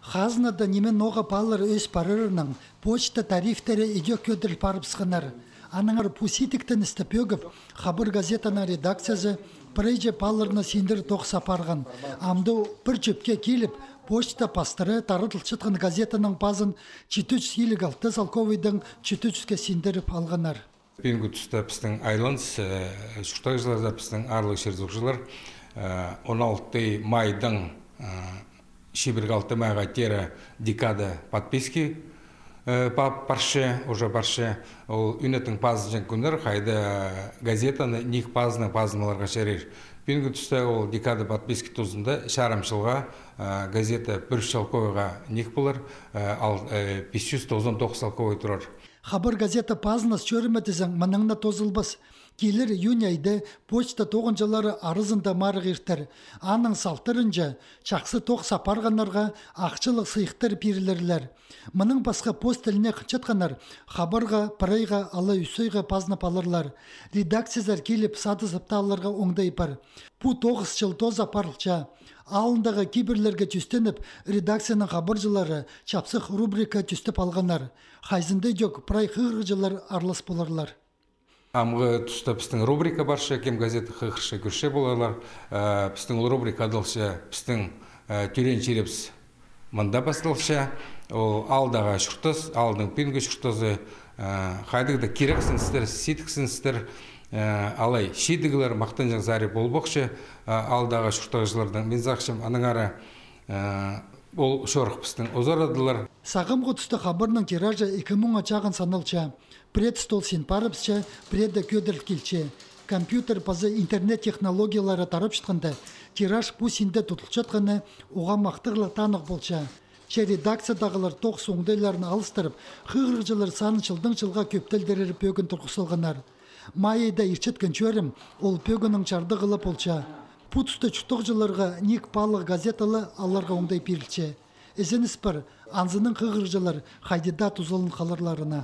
Хазнада немен оға палыр өз парырының почта тарифтері иге көділ парыпсқанар. Аныңыр пуситиктен істіп өгіп, хабыр газетана редакциясы прейже палырына сендір тоқса парған. Амды бір чөпке келіп, почта пастыры тарытылчытқын газетаның пазын 456 салковыйдың 400-ке сендіріп алғанар. Пенгу тұста пістің айланс, шұртағызыларда пістің арлық шерзуқшылар 16 майдың шибіргалты майға тері декада подписки парше, уже парше, ол үнетін пазын күндер, қайды газетаны ник пазымаларға шерер. Пенгу тұста ол декада подписки тұзында шарамшылға газета бір шалковыға ник болар, ал 599 салковый тұрар. Хабар газета пазынас чөріметізің мұныңна тозылбас. Келер июнь айды почта тоғынжалары арызында марық ертір. Аның салтырынжа чақсы тоқ сапарғанарға ақчылық сыйықтыр перілерлер. Мұның басқа пост тіліне қынчатқанар хабарға, парайға, ала үсейға пазнап алырлар. Редакциялар келіп сады сапталарға оңдай бар. Бұ 9 жыл тоз апарылча. Алындағы кейбірлерге түстеніп, редакцияның хабаржылары чапсық рубрика түстіп алғанар. Хайзынды жоқ прай хығыржылар арлас боларлар. Амғы тұста пістің рубрика баршы, кем газеті хығыршы көрше боларлар. Пістің рубрика адылшы, пістің түрен черепс мында бастылшы. Алдағы шұртыз, алдың пенгі шұртызы, қайдығда керексіністер, сетіксіністер, алай шедігілер мақтан жаңзары болбақшы, алдағы шұртағыжылардан мен зақшым, аның ара ол шорық пістің озарадылар. Сағым ғұтысты қабырның тиражы 2000 ачағын санылча, пред стол сен парыпсча, предді көдір келче. Компьютер пазы интернет технологиялары тарып шытқанда, тираж бұ сенде тұтылчатқаны оға мақтығылы танық болча. Редакциядағылар тоқ соңдайларын алыстырып, хығыржылар санын жылға көптелдерері пөгін тұрқысылғанар. Майайда ерчеткен чөрім, ол пөгінің чарды ғылып олча. Пұтысты чүттіқ жыларға ник палық газеталы аларға оңдай перілче. Әзініс бір, анзының хығыржылар қайдеда тұзылын қалырларына.